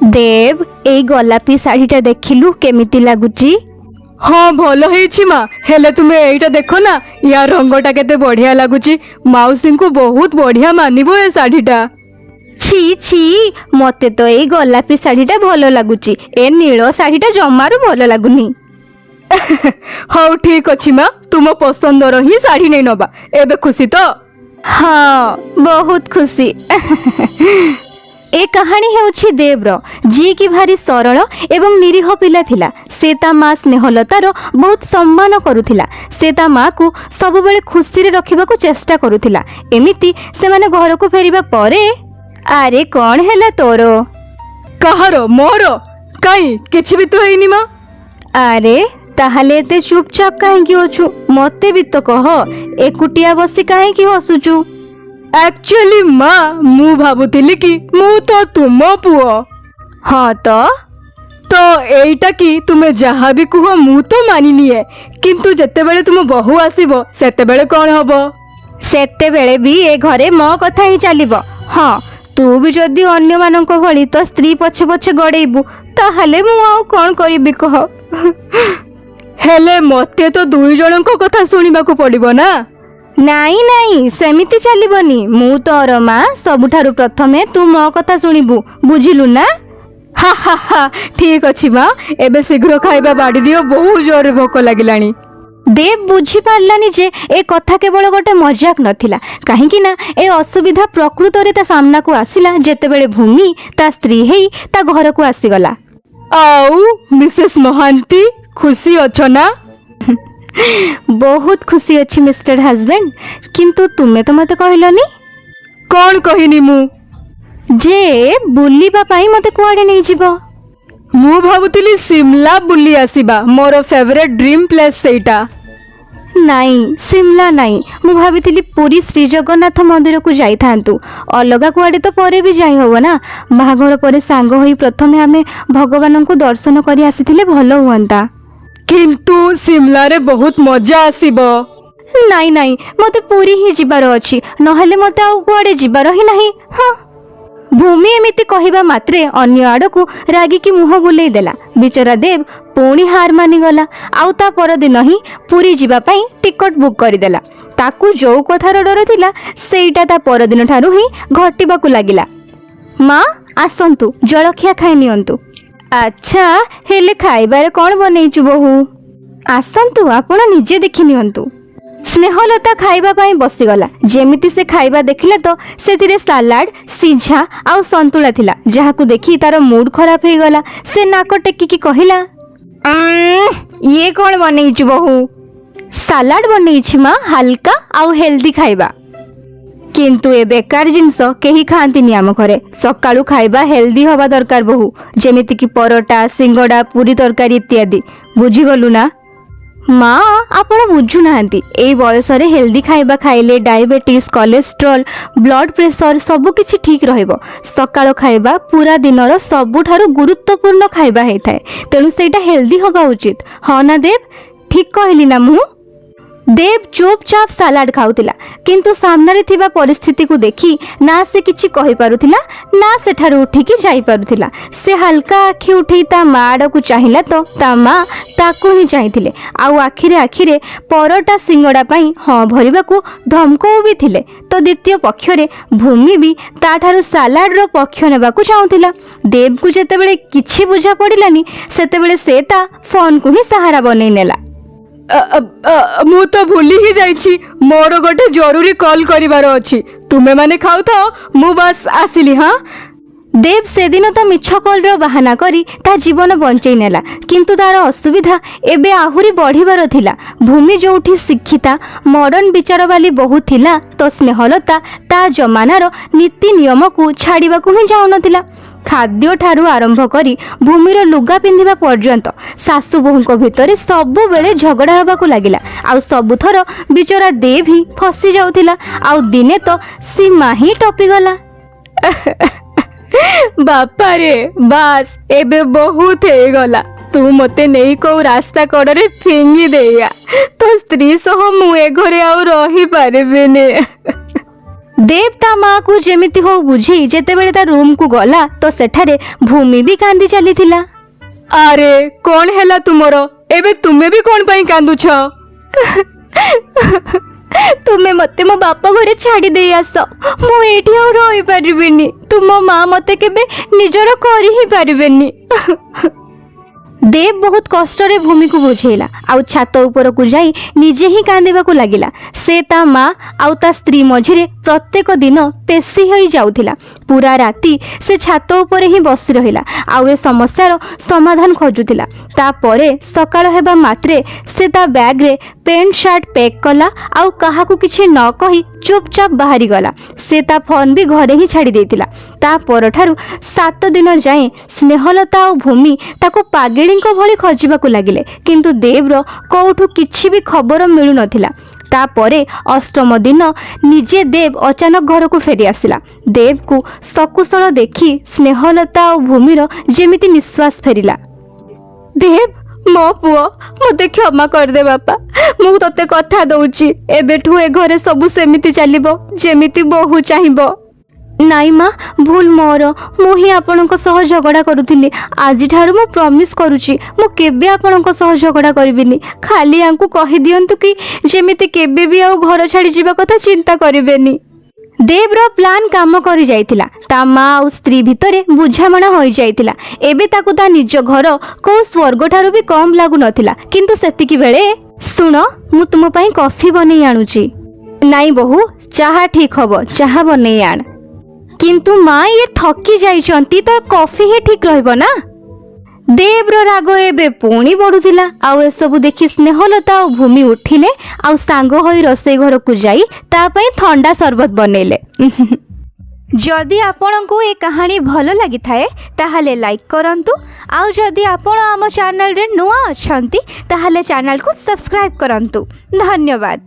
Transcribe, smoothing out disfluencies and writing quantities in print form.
देव एई गोलापी शाढ़ीटा देखिलु केमिति लागुची? हाँ भल है माँ हेले तुम्हें एटा देख ना या रंगटा केते बढ़िया लगुची मौसी को बहुत बढ़िया मानिबो ए साड़ीटा। छी छी मते तो एई गोलापी शाढ़ीटा भल लागुची ए नील शाढ़ीटा जमारू भल लागुनी। हाँ ठीक अच्छी माँ तुम पसंदर ही शाढ़ी नहीं नबा एबे खुशी तो? हाँ बहुत खुशी। ए कहानी हेउछि देव्र जी की भारी सरल एवं निरीह पिला थिला। से ता माँ स्नेहलतार बहुत सम्मान करुथिला। से ता माँ को सब बेले खुशी रे रखिबाकू चेष्टा करुथिला। एमिति से माने घर को फेरिबा परे अरे कौन हैला तोर? कहारो मोर काई किछि भी तो हेइनी माँ। अरे ताहले एते चुपचाप काहेकि अछु मते भी तो कह एकुटिया बसी काहेकि हसुचु? एक्चुअली माँ मु भाबुथिली कि मु तो तुम पुओ। हाँ तो एइटा कि तुमे जहाँ भी कुह मु तो मानिनी है किंतु जेते बेले तुम बहु आसीबो सेते बेले कोन हबो? सेते बेले भी ए घरे मो कथा ही चलिबो। हाँ तू भी जदि अन्य मानक भली तो स्त्री पछे पछे गड़ेबू ताहले मु आउ कोन करिबि कह? हेले मते तो दुई जनक कथा सुनिबाकू पड़िबो ना। नाई नाई सेमिति चलिबनी मु तोर माँ सबुठारु प्रथमे तू मो कथा सुनिबू बुझिलु ना? हा हा हा ठीक अच्छी माँ एबे शीघ्र खाइबा बाड़ी दियो बहुत जोर भोक लागिलानी। देव बुझी पारलानी जे ए कथा केवल गोटे मजाक नथिला काहेकि ना ए असुविधा प्रकृत रे ता सामना को आसिला जेतेबेले भूमि ता स्त्री हेई ता घर को आसीगला। आउ मिसेस महांती खुशी अछो ना? बहुत खुशी अच्छी मिस्टर हस्बैंड किंतु तुमे तो मते कहलनी। कौन कहिनी मु? जे बुलिबा पाई मते कुआडे नहीं जीवो? मु भाबुतिली शिमला बुली आसीबा मोर फेवरेट ड्रीम प्लेस सेटा। नाई शिमला नाई मु भाबिथिली पुरी श्री जगन्नाथ मंदिर को जाई थांतु अलगा कुआडे तो परे भी जाई होबो ना। बाहाघर परे सांग होई प्रथमे आमे भगवान को दर्शन करी आसीथिले भलो हुअंता। किंतु शिमला रे बहुत मजा आसीबो। नाई नाई मते पूरी ही जिबार अछि नहले मते आउ कुआडे जिबार ही नाही। हाँ भूमि एमिति कहिबा मात्रे अन्य आड़ को रागी की मुह बुलेई देला। बिचरा देव पुणी हार मानी गला आउ ता पर दिन ही पूरी जिबा पई टिकट बुक करि देला। ताकू जो कथार डर थिला सेईटा ता पर दिन ठारू ही घटिबाकू लागिला। माँ आसंतु जलखिया खाई नियंतु। अच्छा हेले खाइबारे कौन बनैचु बहु? आसंतु आपण निजे देखि नियंतु। स्नेहलता खाइबा पाई बसीगला। जेमिति से खाइबा देखिले तो सेथिरे सालाड सिझा आउ संतुला थिला जहाकू देखि तार मूड खराब हो गला। से नाक टेकी की कहिला ये कौन बनैचु बहु? सालाड बनैछि माँ हल्का आउ हेल्दी खाइबा। किंतु ए बेकार जिनस केही खांतिनी आम घरे। सकाळु खाइबा हेल्दी हवा दरकार बहु जेमिति कि परोटा सिंगड़ा पूरी तरकारी इत्यादि बुझीगलु ना? माँ आपण बुझु नाहंती एई बयस रे हेल्दी खाइबा खाइले डायबिटीज कोलेस्ट्रॉल ब्लड प्रेशर सब किछि ठीक रहइबो। सकाळ खाइबा पूरा दिनर सबुठारु गुरुत्वपूर्ण खाइबा हेइथाय तेणु सेटा हेल्दी होबा उचित। हाँ ना देव ठीक कहली ना मु? देव चुपचाप सालाड खाउतिला किंतु सामने थिबा परिस्थिति को देखी ना से किछि कहि पारुथिला ना सेठारु उठिकी जाई पारुथिला। से हल्का आखि उठेई ता माड़ को चाहिला तो ता माँ ताकू ही चाहिथिले आउ आखिरे परोटा सिंगड़ा पाई हाँ भरिबा को धमकऊ भी थिले। तो द्वितीय पक्षरे भूमि भी ताठारु सालाड रो पक्ष नेबा को चाहुथिला। देव को जेतेबेले किछि बुझा पड़िलानी सेतेबेले से ता फोन को ही सहारा बनै नेला। मु तो भूली ही जाइछि मोर गोटे जरूरी कॉल करिवार अछि तुमे माने खाउ तो मु बस आसिली। हाँ देव से दिन तो मिछ कॉल रो बहाना करी ता जीवन बंचई नेला किंतु तार असुविधा एबे आहुरी बढ़िबार थिला। भूमि जोठी शिक्षिता मॉडर्न विचार वाली बहुत थिला तो स्नेहलता ता जमानार नीति नियम को छाड़िबा को ही जाउ नथिला। खाद्य ठारू आरंभ करी भूमिर लुगा पिंधिबा पर्यंत सासु बोहूक भितर सबु बेले झगड़ा होबाकू लागिला। आउ सबुथर बिचरा देव ही फसी जाउथिला आउ दिने तो सीमा ही टपी गला। बापा रे बास एबे बहुत हे गला तू मते नहीं को रास्ता कड़े फिंगी देया तो स्त्री सह मु ए घरे आउ रही पारिबेने। ଦେବ ତା ମାଆକୁ ଯେମିତି ହଉ ବୁଝି ଯେତେବେଳେ ତା ରୁମକୁ ଗଲା ତ ସେଠାରେ ଭୂମି ବି କାନ୍ଦି ଚାଲିଥିଲା। ଆରେ କଣ ହେଲା ତୁମର? ଏବେ ତୁମେ ବି କଣ ପାଇଁ କାନ୍ଦୁଛ? ତୁମେ ମତେ ମୋ ବାପା ଘରେ ଛାଡ଼ି ଦେଇ ଆସ, ମୁଁ ଏଇଠି ଆଉ ରହିପାରିବିନି। ତୁମ ମା ମତେ କେବେ ନିଜର କରି ହିଁ ପାରିବେନି। ଦେବ ବହୁତ କଷ୍ଟରେ ଭୂମିକୁ ବୁଝେଇଲା ଆଉ ଛାତ ଉପରକୁ ଯାଇ ନିଜେ ହିଁ କାନ୍ଦିବାକୁ ଲାଗିଲା। ସେ ତା ମା ଆଉ ତା ସ୍ତ୍ରୀ ମଝିରେ ପ୍ରତ୍ୟେକ ଦିନ ପେଶି ହୋଇ ଯାଉଥିଲା। ପୁରା ରାତି ସେ ଛାତ ଉପରେ ହିଁ ବସି ରହିଲା ଆଉ ଏ ସମସ୍ୟାର ସମାଧାନ ଖୋଜୁଥିଲା। ତାପରେ ସକାଳ ହେବା ମାତ୍ରେ ସେ ତା ବ୍ୟାଗ୍ରେ ପ୍ୟାଣ୍ଟ ସାର୍ଟ ପ୍ୟାକ୍ କଲା ଆଉ କାହାକୁ କିଛି ନ କହି ଚୁପଚାପ ବାହାରିଗଲା। ସେ ତା ଫୋନ୍ ବି ଘରେ ହିଁ ଛାଡ଼ି ଦେଇଥିଲା। ତା ପରଠାରୁ 7 ଦିନ ଯାଏଁ ସ୍ନେହଲତା ଆଉ ଭୂମି ତାକୁ ପାଗେଳିଙ୍କ ଭଳି ଖୋଜିବାକୁ ଲାଗିଲେ, କିନ୍ତୁ ଦେବର କୋଉଠୁ କିଛି ବି ଖବର ମିଳୁନଥିଲା। ତାପରେ 8ମ ଦିନ ନିଜେ ଦେବ ଅଚାନକ ଘରକୁ ଫେରି ଆସିଲା। ଦେବକୁ ସକୁଶଳ ଦେଖି ସ୍ନେହଲତା ଆଉ ଭୂମିର ଯେମିତି ନିଶ୍ୱାସ ଫେରିଲା। ଦେବ, ମୋ ପୁଅ, ମୋତେ କ୍ଷମା କରିଦେ ବାପା। ମୁଁ ତତେ କଥା ଦଉଛି, ଏବେଠୁ ଏ ଘରେ ସବୁ ସେମିତି ଚାଲିବ ଯେମିତି ବୋହୂ ଚାହିଁବ। ନାଇଁ ମା, ଭୁଲ ମୋର। ମୁଁ ହିଁ ଆପଣଙ୍କ ସହ ଝଗଡ଼ା କରୁଥିଲି। ଆଜିଠାରୁ ମୁଁ ପ୍ରମିସ୍ କରୁଛି ମୁଁ କେବେ ଆପଣଙ୍କ ସହ ଝଗଡ଼ା କରିବିନି। ଖାଲି ୟାଙ୍କୁ କହିଦିଅନ୍ତୁ କି ଯେମିତି କେବେ ବି ଆଉ ଘର ଛାଡ଼ି ଯିବା କଥା ଚିନ୍ତା କରିବେନି। ଦେବର ପ୍ଲାନ୍ କାମ କରି ଯାଇଥିଲା। ତା ମା ଆଉ ସ୍ତ୍ରୀ ଭିତରେ ବୁଝାମଣା ହୋଇଯାଇଥିଲା। ଏବେ ତାକୁ ତା ନିଜ ଘର କୋଉ ସ୍ୱର୍ଗଠାରୁ ବି କମ୍ ଲାଗୁନଥିଲା। କିନ୍ତୁ ସେତିକି ବେଳେ, ଶୁଣ, ମୁଁ ତୁମ ପାଇଁ କଫି ବନେଇ ଆଣୁଛି। ନାଇଁ ବୋହୂ, ଚାହା ଠିକ୍ ହବ, ଚାହା ବନେଇ ଆଣ। କିନ୍ତୁ ମା, ଇଏ ଥକି ଯାଇଛନ୍ତି ତ କଫି ହିଁ ଠିକ୍ ରହିବ ନା? ଦେବର ରାଗ ଏବେ ପୁଣି ବଢୁଥିଲା ଆଉ ଏସବୁ ଦେଖି ସ୍ନେହଲତା ଆଉ ଭୂମି ଉଠିଲେ ଆଉ ସାଙ୍ଗ ହୋଇ ରୋଷେଇ ଘରକୁ ଯାଇ ତା ପାଇଁ ଥଣ୍ଡା ସରବତ ବନେଇଲେ। ଯଦି ଆପଣଙ୍କୁ ଏ କାହାଣୀ ଭଲ ଲାଗିଥାଏ ତାହେଲେ ଲାଇକ୍ କରନ୍ତୁ ଆଉ ଯଦି ଆପଣ ଆମ ଚ୍ୟାନେଲରେ ନୂଆ ଅଛନ୍ତି ତାହେଲେ ଚ୍ୟାନେଲକୁ ସବସ୍କ୍ରାଇବ୍ କରନ୍ତୁ। ଧନ୍ୟବାଦ।